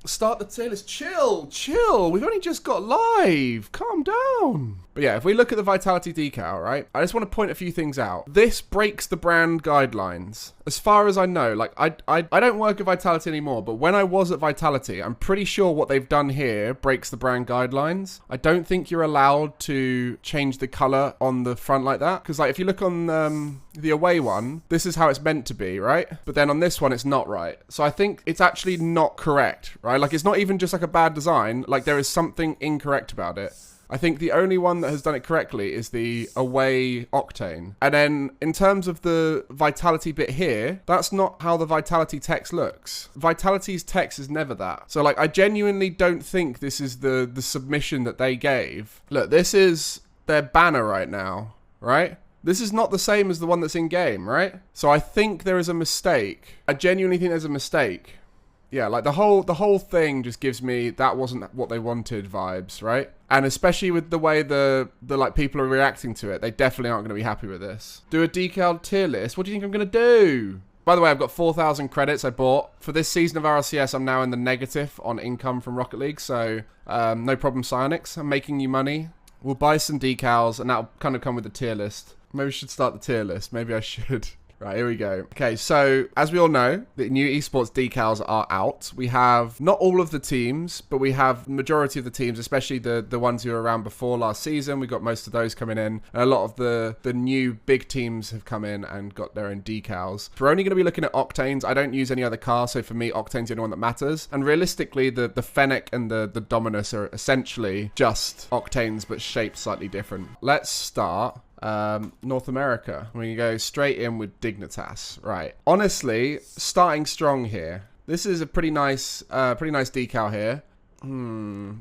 start the tier list. Chill. We've only just got live. Calm down. But yeah, if we look at the Vitality decal, right, I just want to point a few things out. This breaks the brand guidelines. As far as I know, like, I don't work at Vitality anymore, but when I was at Vitality, I'm pretty sure what they've done here breaks the brand guidelines. I don't think you're allowed to change the color on the front like that. Because, like, if you look on the away one, this is how it's meant to be, right? But then on this one, it's not right. So I think it's actually not correct, right? Like, it's not even just like a bad design. Like, there is something incorrect about it. I think the only one that has done it correctly is the away Octane. And then in terms of the Vitality bit here, that's not how the Vitality text looks. Vitality's text is never that. So, like, I genuinely don't think this is the submission that they gave. Look, this is their banner right now, right? This is not the same as the one that's in game, right? So I think there is a mistake. I genuinely think there's a mistake. Yeah, like the whole thing just gives me that wasn't what they wanted vibes, right? And especially with the way the like people are reacting to it, they definitely aren't going to be happy with this. Do a decal tier list? What do you think I'm going to do? By the way, I've got 4,000 credits I bought. For this season of RLCS, I'm now in the negative on income from Rocket League, so no problem, Psyonix. I'm making you money. We'll buy some decals, and that'll kind of come with the tier list. Maybe we should start the tier list. Maybe I should. Right, here we go. Okay, so as we all know, the new esports decals are out. We have not all of the teams, but we have the majority of the teams, especially the ones who were around before last season. We got most of those coming in. And a lot of the new big teams have come in and got their own decals. We're only going to be looking at Octanes. I don't use any other car, so for me, Octane's the only one that matters. And realistically, the Fennec and the Dominus are essentially just Octanes, but shaped slightly different. Let's start North America. We can go straight in with Dignitas. Right. Honestly, starting strong here. This is a pretty nice decal here.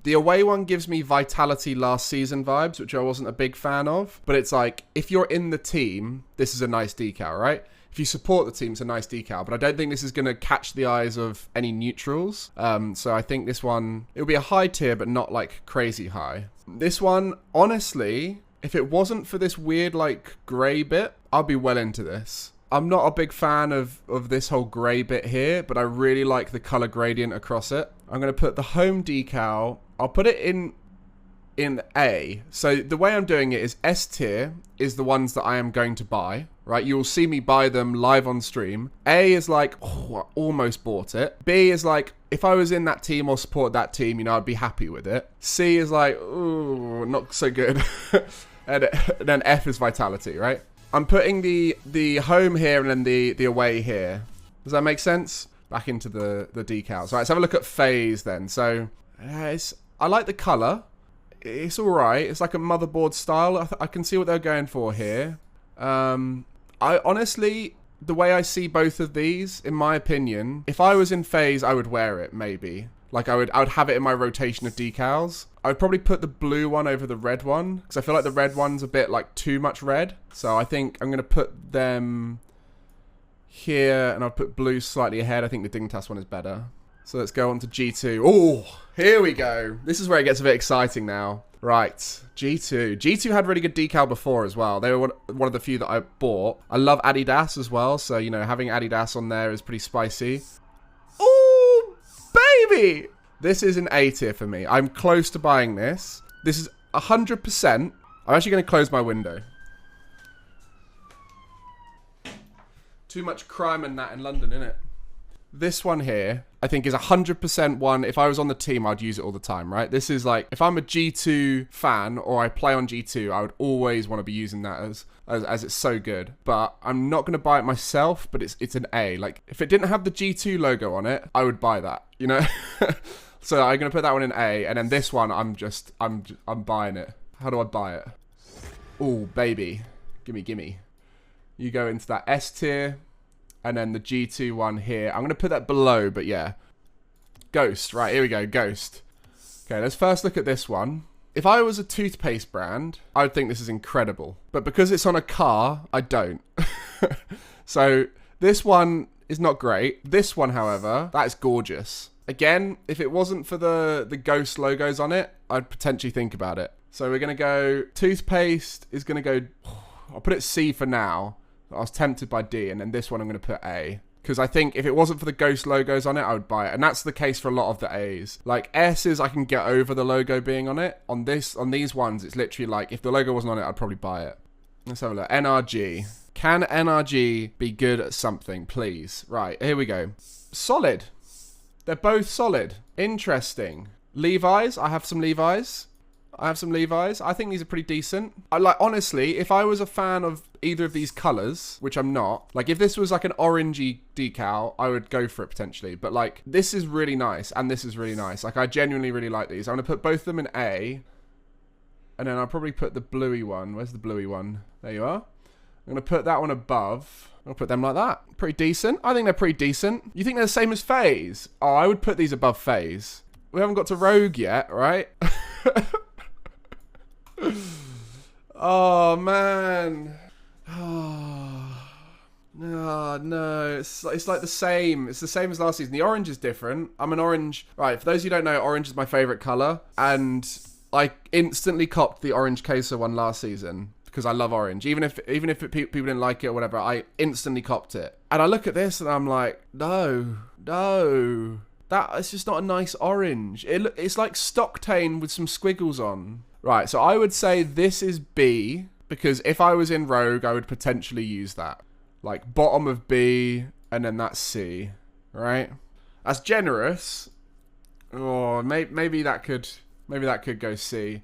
The away one gives me Vitality last season vibes, which I wasn't a big fan of. But it's like, if you're in the team, this is a nice decal, right? If you support the team, it's a nice decal. But I don't think this is going to catch the eyes of any neutrals. So I think this one, it'll be a high tier, but not like crazy high. This one, honestly, if it wasn't for this weird, like, grey bit, I'd be well into this. I'm not a big fan of this whole grey bit here, but I really like the colour gradient across it. I'm going to put the home decal, I'll put it in A. So the way I'm doing it is S tier is the ones that I am going to buy, right? You'll see me buy them live on stream. A is like, oh, I almost bought it. B is like, if I was in that team or support that team, you know, I'd be happy with it. C is like, ooh, not so good. And then F is Vitality, right? I'm putting the home here and then the away here. Does that make sense? Back into the decals. Right, let's have a look at phase then. So, I like the colour. It's alright. It's like a motherboard style. I can see what they're going for here. I honestly, the way I see both of these, in my opinion, if I was in phase, I would wear it, maybe. Like, I would have it in my rotation of decals. I would probably put the blue one over the red one, because I feel like the red one's a bit, like, too much red. So I think I'm going to put them here, and I'll put blue slightly ahead. I think the Dignitas one is better. So let's go on to G2. Oh, here we go. This is where it gets a bit exciting now. Right, G2. G2 had really good decal before as well. They were one of the few that I bought. I love Adidas as well, so, you know, having Adidas on there is pretty spicy. Oh, baby! This is an A tier for me. I'm close to buying this. This is 100%. I'm actually going to close my window. Too much crime and that in London, innit? This one here, I think is 100% one. If I was on the team, I'd use it all the time, right? This is like, if I'm a G2 fan or I play on G2, I would always want to be using that as it's so good. But I'm not going to buy it myself, but it's an A. Like, if it didn't have the G2 logo on it, I would buy that, you know? So I'm going to put that one in A, and then this one, I'm buying it. How do I buy it? Oh, baby. Gimme. You go into that S tier. And then the G2 one here. I'm going to put that below, but yeah. Ghost. Right, here we go. Ghost. Okay, let's first look at this one. If I was a toothpaste brand, I would think this is incredible. But because it's on a car, I don't. So this one is not great. This one, however, that is gorgeous. Again, if it wasn't for the Ghost logos on it, I'd potentially think about it. So we're going to go... Toothpaste is going to go... I'll put it C for now. I was tempted by D, and then this one I'm going to put A. Because I think if it wasn't for the Ghost logos on it, I would buy it. And that's the case for a lot of the A's. Like S's, I can get over the logo being on it. On these ones, it's literally like, if the logo wasn't on it, I'd probably buy it. Let's have a look. NRG. Can NRG be good at something, please? Right, here we go. Solid. They're both solid. Interesting. Levi's. I have some Levi's. I think these are pretty decent. Honestly, if I was a fan of either of these colors, which I'm not, like if this was like an orangey decal, I would go for it potentially. But like, this is really nice and this is really nice. Like, I genuinely really like these. I'm going to put both of them in A. And then I'll probably put the bluey one. Where's the bluey one? There you are. I'm going to put that one above. I'll put them like that. Pretty decent. I think they're pretty decent. You think they're the same as FaZe? Oh, I would put these above FaZe. We haven't got to Rogue yet, right? Oh, man. Oh, no. It's like the same. It's the same as last season. The orange is different. I'm an orange. Right, for those who don't know, orange is my favorite color. And I instantly copped the orange queso one last season because I love orange. Even if people didn't like it or whatever, I instantly copped it. And I look at this and I'm like, no. It's just not a nice orange. It's like Stocktane with some squiggles on. Right, so I would say this is B, because if I was in Rogue, I would potentially use that. Like, bottom of B, and then that's C, right? That's generous. Oh, maybe that could go C.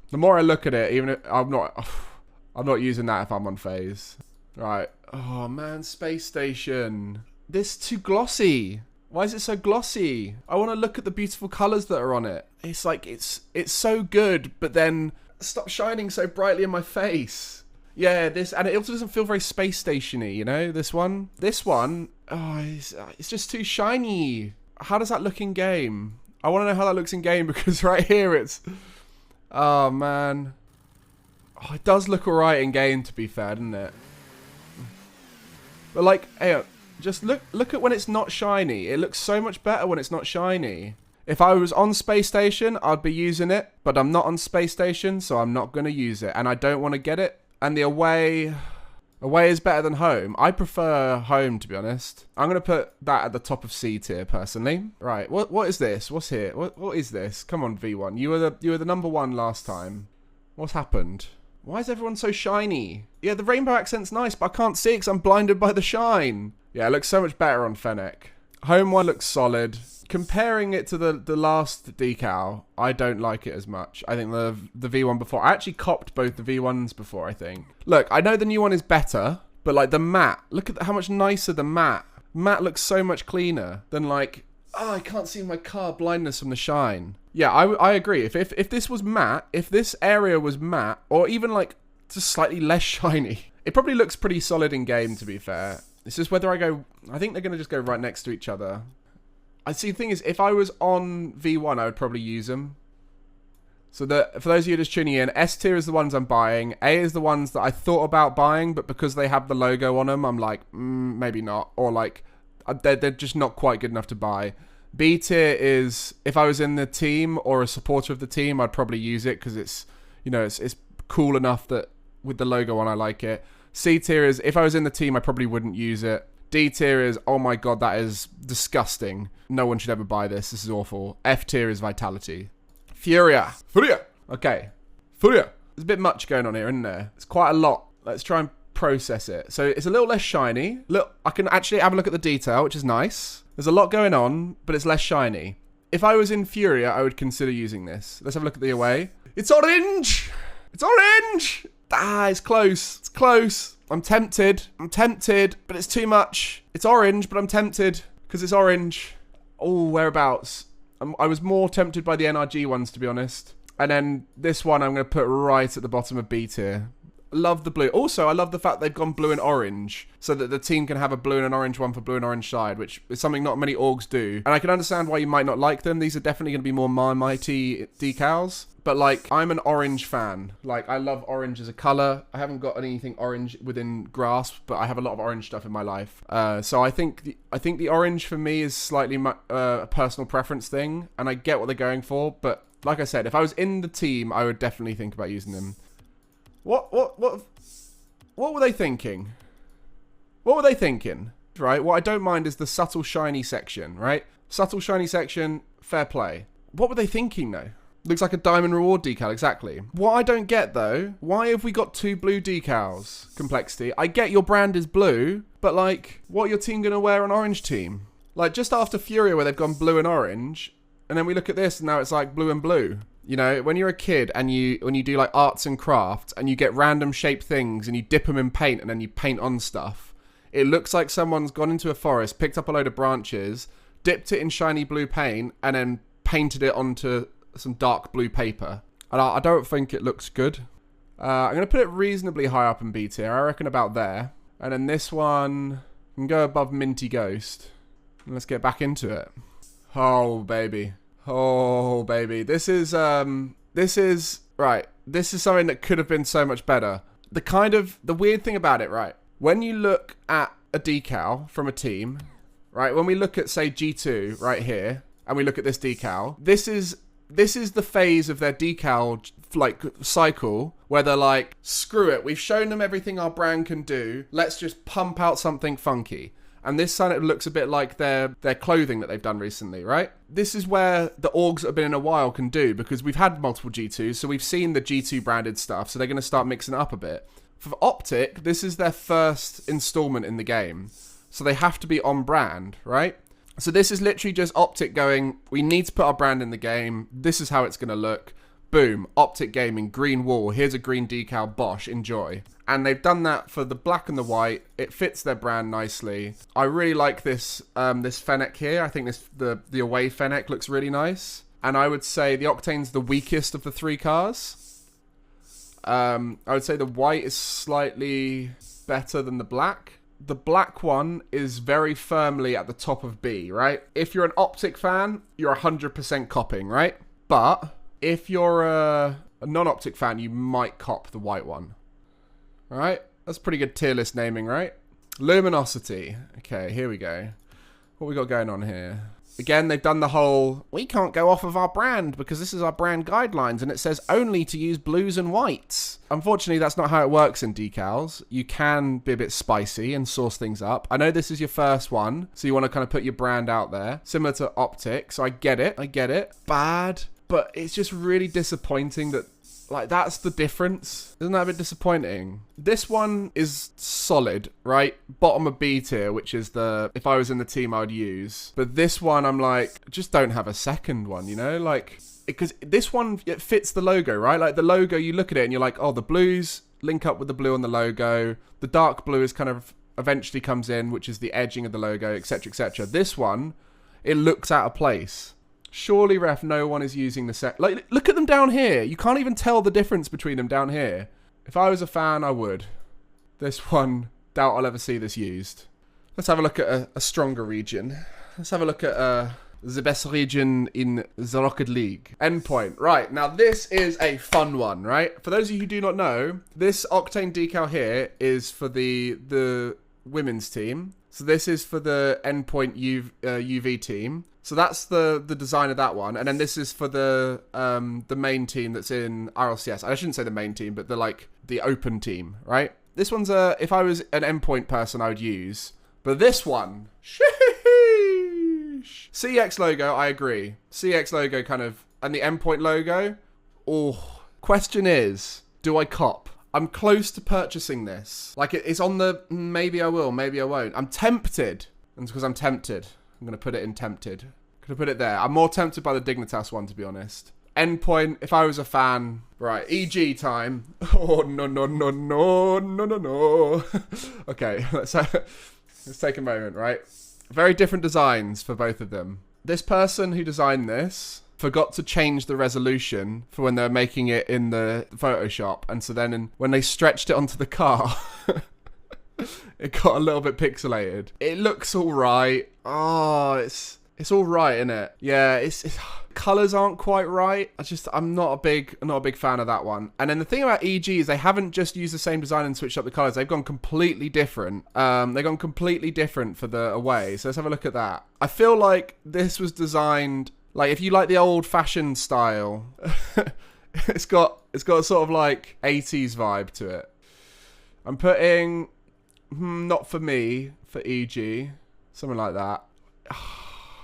The more I look at it, even if I'm not using that if I'm on FaZe. Right. Oh, man, Space Station. This is too glossy. Why is it so glossy? I want to look at the beautiful colors that are on it. It's like, it's so good, but then stop shining so brightly in my face. Yeah, and it also doesn't feel very Space Station-y, you know, this one. Oh, it's just too shiny. How does that look in game? I want to know how that looks in game because right here it's, oh man. Oh, it does look alright in game, to be fair, doesn't it? But like, hey, just look at when it's not shiny. It looks so much better when it's not shiny. If I was on Space Station, I'd be using it. But I'm not on Space Station, so I'm not going to use it. And I don't want to get it. And the away is better than home. I prefer home, to be honest. I'm going to put that at the top of C tier, personally. Right, what is this? What's here? What is this? Come on, V1. You were the number one last time. What's happened? Why is everyone so shiny? Yeah, the rainbow accent's nice, but I can't see it because I'm blinded by the shine. Yeah, it looks so much better on Fennec. Home one looks solid. Comparing it to the last decal, I don't like it as much. I think the V1 before, I actually copped both the V1s before, I think. Look, I know the new one is better, but like the matte, look at how much nicer the matte. Matte looks so much cleaner than like, oh, I can't see my car, blindness from the shine. Yeah, I agree. If this was matte, if this area was matte, or even like just slightly less shiny, it probably looks pretty solid in game, to be fair. It's just whether I think they're going to just go right next to each other. I see. The thing is, if I was on V1, I would probably use them. So for those of you just tuning in, S tier is the ones I'm buying. A is the ones that I thought about buying, but because they have the logo on them, I'm like, maybe not. Or like, they're just not quite good enough to buy. B tier is, if I was in the team or a supporter of the team, I'd probably use it because it's, you know, it's cool enough that with the logo on, I like it. C tier is, if I was in the team, I probably wouldn't use it. D tier is, oh my god, that is disgusting. No one should ever buy this. This is awful. F tier is Vitality. Furia. Okay. Furia. There's a bit much going on here, isn't there? It's quite a lot. Let's try and process it. So it's a little less shiny. Look, I can actually have a look at the detail, which is nice. There's a lot going on, but it's less shiny. If I was in Furia, I would consider using this. Let's have a look at the away. It's orange! It's orange! Ah, it's close. It's close. I'm tempted, but it's too much. It's orange, but I'm tempted because it's orange. Oh, whereabouts? I was more tempted by the NRG ones, to be honest. And then this one I'm going to put right at the bottom of B tier. Love the blue. Also, I love the fact they've gone blue and orange so that the team can have a blue and an orange one for blue and orange side, which is something not many orgs do. And I can understand why you might not like them. These are definitely going to be more mighty decals. But like, I'm an orange fan. Like, I love orange as a color. I haven't got anything orange within grasp, but I have a lot of orange stuff in my life. So I think the orange for me is slightly a personal preference thing, and I get what they're going for. But like I said, if I was in the team, I would definitely think about using them. What were they thinking? What were they thinking? right? What I don't mind is the subtle shiny section, right? Subtle shiny section, fair play. What were they thinking though? Looks like a diamond reward decal, exactly. What I don't get though, why have we got 2 blue decals? Complexity. I get your brand is blue, but like, what are your team gonna wear an orange team? Like just after Furia where they've gone blue and orange, and then we look at this and now it's like blue and blue. You know, when you're a kid and when you do like arts and crafts and you get random shaped things and you dip them in paint and then you paint on stuff, it looks like someone's gone into a forest, picked up a load of branches, dipped it in shiny blue paint, and then painted it onto some dark blue paper. And I don't think it looks good. I'm going to put it reasonably high up in B tier. I reckon about there. And then this one can go above Minty Ghost. And let's get back into it. Oh, baby. Oh, baby. This is something that could have been so much better. The weird thing about it, right? When you look at a decal from a team, right? When we look at, say, G2 right here, and we look at this decal, this is the phase of their decal like cycle where they're like, screw it, we've shown them everything our brand can do, let's just pump out something funky. And this kind of looks a bit like their clothing that they've done recently, right? This is where the orgs that have been in a while can do, because we've had multiple G2s, so we've seen the G2 branded stuff, so they're going to start mixing it up a bit. For Optic, this is their first installment in the game, so they have to be on brand, right? So this is literally just Optic going, we need to put our brand in the game. This is how it's going to look. Boom. Optic Gaming, green wall. Here's a green decal. Bosh. Enjoy. And they've done that for the black and the white. It fits their brand nicely. I really like this this Fennec here. I think the away Fennec looks really nice. And I would say the Octane's the weakest of the 3 cars. I would say the white is slightly better than the black. The black one is very firmly at the top of B, right? If you're an Optic fan, you're 100% copping, right? But if you're a non-Optic fan, you might cop the white one. All right? That's pretty good tier list naming, right? Luminosity. Okay, here we go. What we got going on here? Again, they've done the whole, we can't go off of our brand because this is our brand guidelines and it says only to use blues and whites. Unfortunately, that's not how it works in decals. You can be a bit spicy and sauce things up. I know this is your first one, so you want to kind of put your brand out there. Similar to Optic, so I get it. Bad, but it's just really disappointing that, like, that's the difference. Isn't that a bit disappointing? This one is solid, right? Bottom of B tier, which is if I was in the team, I would use. But this one, I'm like, just don't have a second one, you know? Like, because this one, it fits the logo, right? Like, the logo, you look at it and you're like, oh, the blues link up with the blue on the logo. The dark blue is kind of eventually comes in, which is the edging of the logo, etc., etc. This one, it looks out of place. Surely, ref, no one is using the set. Like, look at them down here. You can't even tell the difference between them down here. If I was a fan, I would. This one, doubt I'll ever see this used. Let's have a look at a stronger region. Let's have a look at the best region in the Rocket League. Endpoint. Right, now this is a fun one, right? For those of you who do not know, this Octane decal here is for the women's team. So this is for the Endpoint UV team. So that's the design of that one, and then this is for the main team that's in RLCS. I shouldn't say the main team, but the open team, right? This one's if I was an endpoint person, I would use. But this one, sheesh. CX logo, I agree. CX logo kind of, and the endpoint logo. Oh, question is, do I cop? I'm close to purchasing this. Like it's on the maybe I will, maybe I won't. I'm tempted, and it's because I'm tempted. I'm going to put it in tempted. Going to put it there. I'm more tempted by the Dignitas one, to be honest. Endpoint, if I was a fan. Right, EG time. Oh, no. Okay, let's take a moment, right? Very different designs for both of them. This person who designed this forgot to change the resolution for when they're making it in the Photoshop. And so then when they stretched it onto the car... It got a little bit pixelated. It looks all right. Oh, it's all right, isn't it? Yeah, it's colors aren't quite right. I'm not a big fan of that one. And then the thing about EG is they haven't just used the same design and switched up the colors. They've gone completely different. They've gone completely different for the away. So let's have a look at that. I feel like this was designed like if you like the old-fashioned style. it's got a sort of like 80s vibe to it. I'm putting not for me, for EG. Something like that.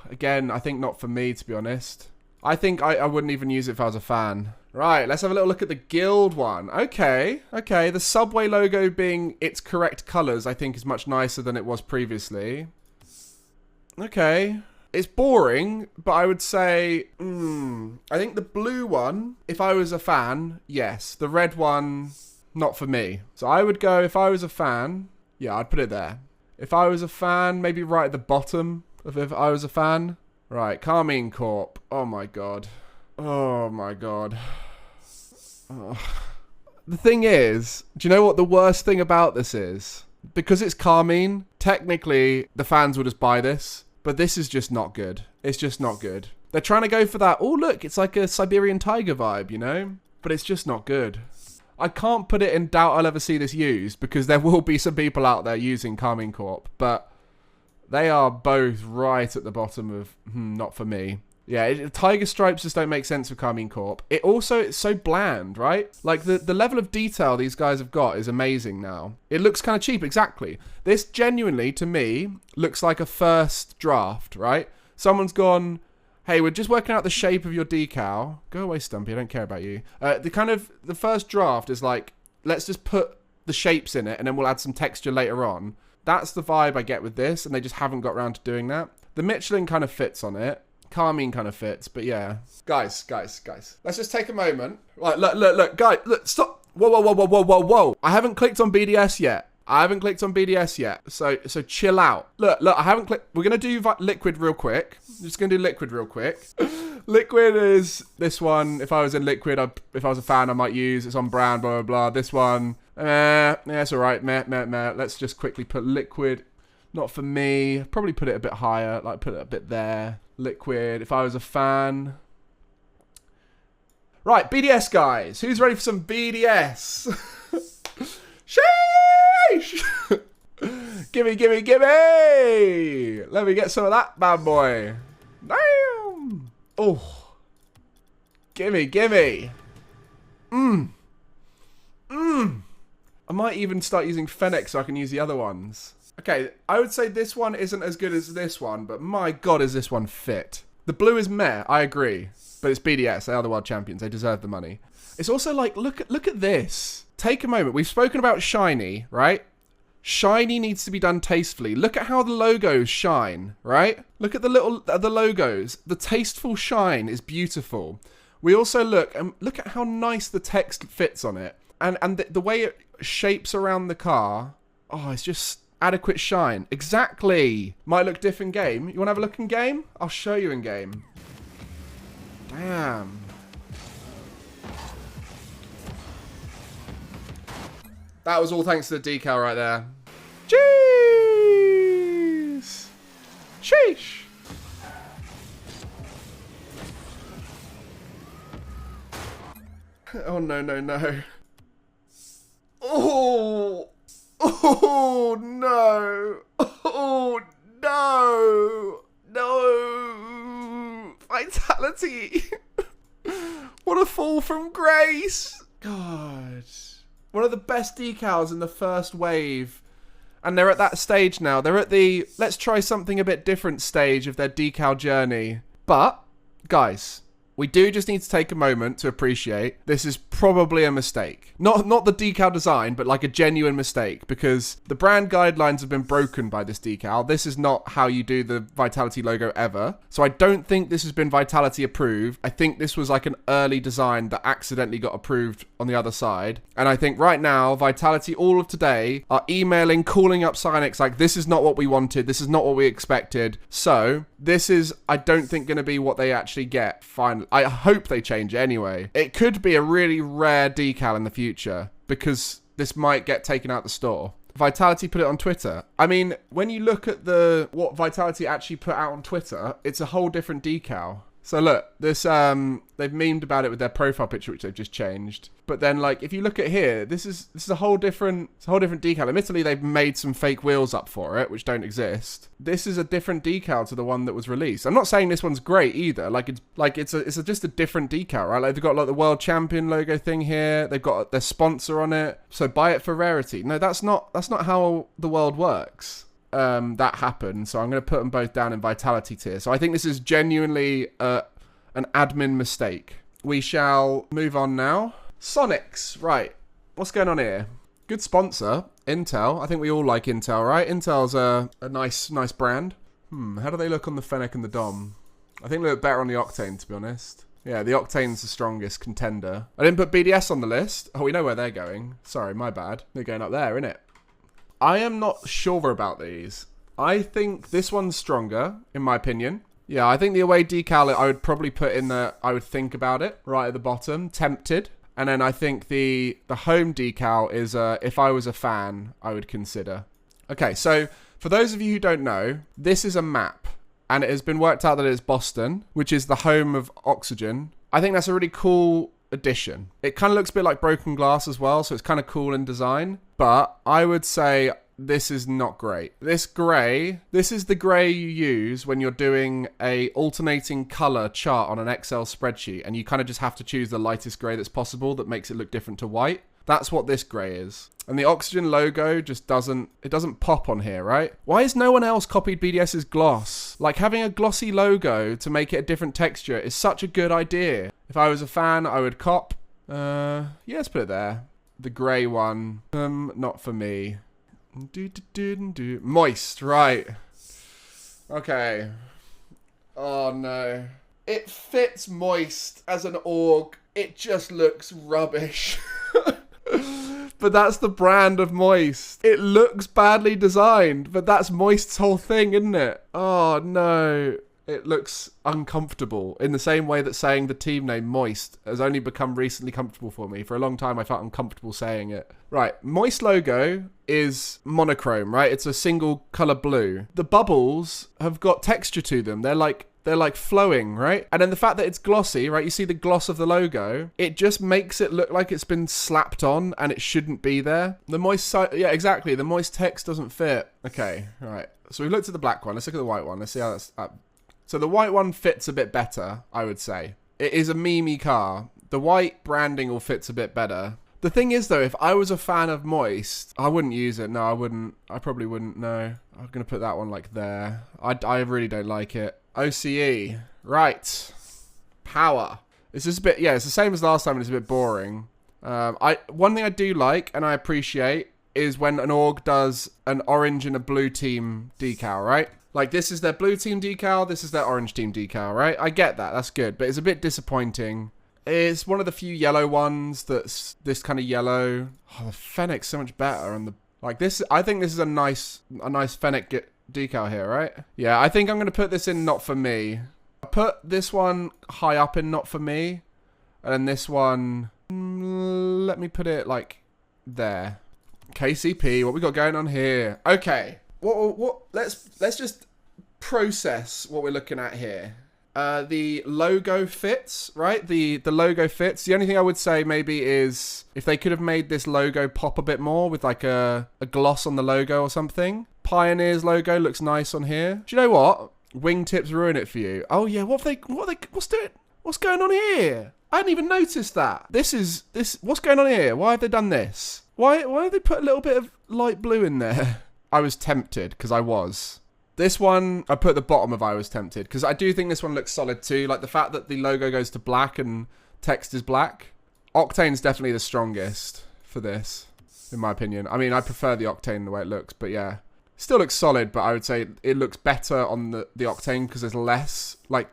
Again, I think not for me, to be honest. I think I wouldn't even use it if I was a fan. Right, let's have a little look at the Guild one. Okay. The Subway logo being its correct colours, I think, is much nicer than it was previously. Okay. It's boring, but I would say, I think the blue one, if I was a fan, yes. The red one, not for me. So I would go, if I was a fan, yeah, I'd put it there. If I was a fan, maybe right at the bottom of if I was a fan. Right, Carmine Corp. Oh my god. Oh my god. Oh. The thing is, do you know what the worst thing about this is? Because it's Carmine, technically, the fans will just buy this. But this is just not good. It's just not good. They're trying to go for that, oh look, it's like a Siberian tiger vibe, you know? But it's just not good. I can't put it in doubt I'll ever see this used, because there will be some people out there using Carmine Corp. But they are both right at the bottom of, not for me. Yeah, tiger stripes just don't make sense for Carmine Corp. It's so bland, right? Like, the level of detail these guys have got is amazing now. It looks kind of cheap, exactly. This genuinely, to me, looks like a first draft, right? Someone's gone, hey, we're just working out the shape of your decal. Go away, Stumpy, I don't care about you. The first draft is like, let's just put the shapes in it, and then we'll add some texture later on. That's the vibe I get with this, and they just haven't got around to doing that. The Michelin kind of fits on it. Carmine kind of fits, but yeah. Guys. Let's just take a moment. Right, look, guys, look, stop. Whoa. I haven't clicked on BDS yet. So chill out. Look, I haven't clicked. We're going to do liquid real quick. I'm just going to do liquid real quick. Liquid is this one. If I was in liquid, if I was a fan, I might use. It's on brand, blah, blah, blah. This one, yeah, it's all right. Meh. Let's just quickly put liquid. Not for me. Probably put it a bit higher. Like, put it a bit there. Liquid. If I was a fan. Right, BDS, guys. Who's ready for some BDS? Sheesh! Gimme! Let me get some of that bad boy. Damn! Oh. Gimme! I might even start using Fennec so I can use the other ones. Okay, I would say this one isn't as good as this one, but my god, is this one fit. The blue is meh, I agree. But it's BDS, they are the world champions, they deserve the money. It's also like, look at this. Take a moment, we've spoken about shiny, right? Shiny needs to be done tastefully. Look at how the logos shine, right? Look at the logos. The tasteful shine is beautiful. We also look at how nice the text fits on it. And the way it shapes around the car, oh, it's just adequate shine. Exactly. Might look diff in game. You want to have a look in game? I'll show you in game. Damn. That was all thanks to the decal right there. Jeez. Sheesh. Oh, no. Oh. Oh, no. Oh, no. No. Vitality. What a fall from grace. God. One of the best decals in the first wave. And they're at that stage now. They're at the let's try something a bit different stage of their decal journey. But, guys, we do just need to take a moment to appreciate this is probably a mistake. Not the decal design, but like a genuine mistake, because the brand guidelines have been broken by this decal. This is not how you do the Vitality logo ever. So I don't think this has been Vitality approved. I think this was like an early design that accidentally got approved on the other side. And I think right now, Vitality all of today are emailing, calling up Cynix like, this is not what we wanted. This is not what we expected. So this is, I don't think, going to be what they actually get finally. I hope they change it anyway. It could be a really rare decal in the future because this might get taken out the store. Vitality put it on Twitter. I mean, when you look at what Vitality actually put out on Twitter, it's a whole different decal. So look, this they've memed about it with their profile picture, which they've just changed. But then, like, if you look at here, this is a whole different decal. Admittedly, they've made some fake wheels up for it, which don't exist. This is a different decal to the one that was released. I'm not saying this one's great either. It's just a different decal, right? Like, they've got like the world champion logo thing here. They've got their sponsor on it. So buy it for rarity. No, that's not how the world works. That happened, so I'm going to put them both down in vitality tier. So I think this is genuinely an admin mistake. We shall move on now. Sonics, right. What's going on here? Good sponsor, Intel. I think we all like Intel, right? Intel's a nice brand. How do they look on the Fennec and the Dom? I think they look better on the Octane, to be honest. Yeah, the Octane's the strongest contender. I didn't put BDS on the list. Oh, we know where they're going. Sorry, my bad. They're going up there, innit? I am not sure about these. I think this one's stronger, in my opinion. Yeah, I think the away decal, I would probably put in I would think about it, right at the bottom. Tempted. And then I think the home decal is, if I was a fan, I would consider. Okay, so for those of you who don't know, this is a map. And it has been worked out that it is Boston, which is the home of Oxygen. I think that's a really cool addition. It kind of looks a bit like Broken Glass as well, so it's kind of cool in design. But I would say this is not great. This is the grey you use when you're doing a alternating colour chart on an Excel spreadsheet, and you kind of just have to choose the lightest grey that's possible that makes it look different to white. That's what this grey is. And the Oxygen logo just doesn't pop on here, right? Why has no one else copied BDS's gloss? Like, having a glossy logo to make it a different texture is such a good idea. If I was a fan, I would cop. Yeah, let's put it there. The grey one. Not for me. Moist, right. Okay. Oh, no. It fits Moist as an org. It just looks rubbish. But that's the brand of Moist. It looks badly designed, but that's Moist's whole thing, isn't it? Oh, no. It looks uncomfortable in the same way that saying the team name Moist has only become recently comfortable for me. For a long time, I felt uncomfortable saying it. Right, Moist logo is monochrome, right? It's a single color blue. The bubbles have got texture to them. They're like flowing, right? And then the fact that it's glossy, right? You see the gloss of the logo. It just makes it look like it's been slapped on and it shouldn't be there. The Moist side, yeah, exactly. The Moist text doesn't fit. Okay, all right. So we've looked at the black one. Let's look at the white one. Let's see how that's up. So the white one fits a bit better, I would say. It is a memey car. The white branding all fits a bit better. The thing is, though, if I was a fan of Moist, I wouldn't use it. No, I wouldn't. I probably wouldn't, no. I'm going to put that one like there. I really don't like it. OCE. Right. Power. It's just a bit, yeah, it's the same as last time and it's a bit boring. One thing I do like and I appreciate is when an org does an orange and a blue team decal, right? Like, this is their blue team decal, this is their orange team decal, right? I get that, that's good, but it's a bit disappointing. It's one of the few yellow ones that's this kind of yellow. Oh, the Fennec's so much better, and like this, I think this is a nice Fennec decal here, right? Yeah, I think I'm going to put this in not for me. I put this one high up in not for me, and then this one, let me put it like there. KCP, what we got going on here? Okay. What? Let's just process what we're looking at here. The logo fits, right? The logo fits. The only thing I would say maybe is if they could have made this logo pop a bit more with like a gloss on the logo or something. Pioneer's logo looks nice on here. Do you know what? Wingtips ruin it for you. Oh yeah, what's going on here? I hadn't even noticed that. What's going on here? Why have they done this? Why have they put a little bit of light blue in there? I was tempted, because I was. This one, I put at the bottom of I was tempted, because I do think this one looks solid too. Like the fact that the logo goes to black and text is black. Octane's definitely the strongest for this, in my opinion. I mean, I prefer the Octane the way it looks, but yeah. Still looks solid, but I would say it looks better on the Octane because there's less. Like,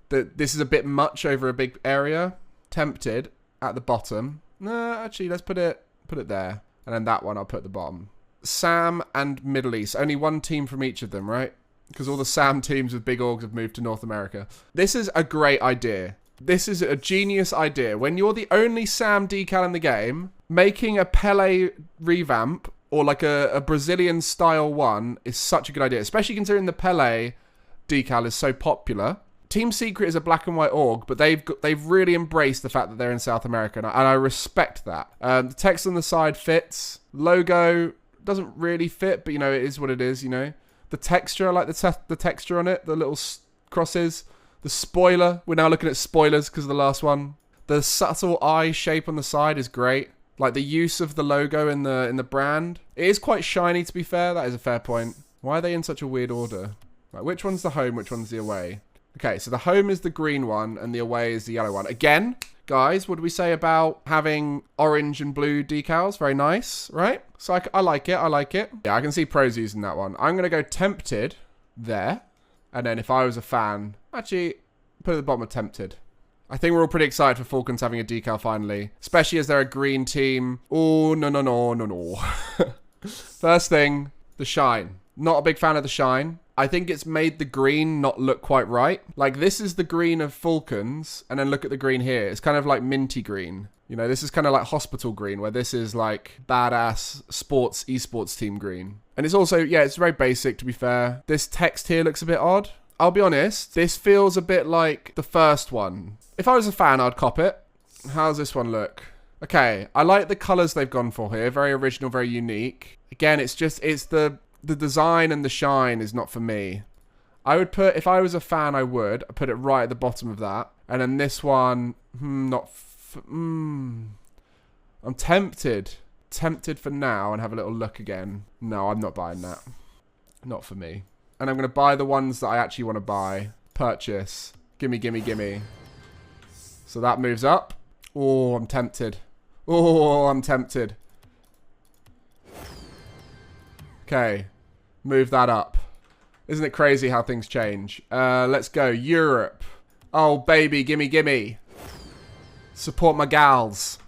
this is a bit much over a big area. Tempted at the bottom. No, actually, let's put it there. And then that one I'll put at the bottom. Sam and Middle East. Only one team from each of them, right? Because all the Sam teams with big orgs have moved to North America. This is a great idea. This is a genius idea. When you're the only Sam decal in the game, making a Pele revamp or like a Brazilian style one is such a good idea. Especially considering the Pele decal is so popular. Team Secret is a black and white org, but they've really embraced the fact that they're in South America, and I respect that. The text on the side fits. Logo doesn't really fit, but, you know, it is what it is, you know. The texture, I like the texture on it, the little crosses. The spoiler, we're now looking at spoilers because of the last one. The subtle eye shape on the side is great. Like the use of the logo in the brand. It is quite shiny, to be fair. That is a fair point. Why are they in such a weird order? Right, which one's the home, which one's the away? Okay, so the home is the green one and the away is the yellow one. Again, guys, what do we say about having orange and blue decals? Very nice, right? So I like it, I like it. Yeah, I can see pros using that one. I'm going to go Tempted there. And then if I was a fan, actually, put it at the bottom of Tempted. I think we're all pretty excited for Falcons having a decal finally. Especially as they're a green team. Oh, no. First thing, the shine. Not a big fan of the shine. I think it's made the green not look quite right. Like, this is the green of Falcons, and then look at the green here. It's kind of like minty green. You know, this is kind of like hospital green, where this is like badass esports team green. And it's also, yeah, it's very basic, to be fair. This text here looks a bit odd. I'll be honest, this feels a bit like the first one. If I was a fan, I'd cop it. How's this one look? Okay, I like the colors they've gone for here. Very original, very unique. Again, it's the design and the shine is not for me. I would put, if I was a fan, I would. I'd put it right at the bottom of that. And then this one, I'm tempted. Tempted for now and have a little look again. No, I'm not buying that. Not for me. And I'm going to buy the ones that I actually want to buy. Purchase. Gimme, gimme, gimme. So that moves up. Oh, I'm tempted. Oh, I'm tempted. Okay. Move that up. Isn't it crazy how things change? Let's go. Europe. Oh, baby. Gimme, gimme. Support my gals.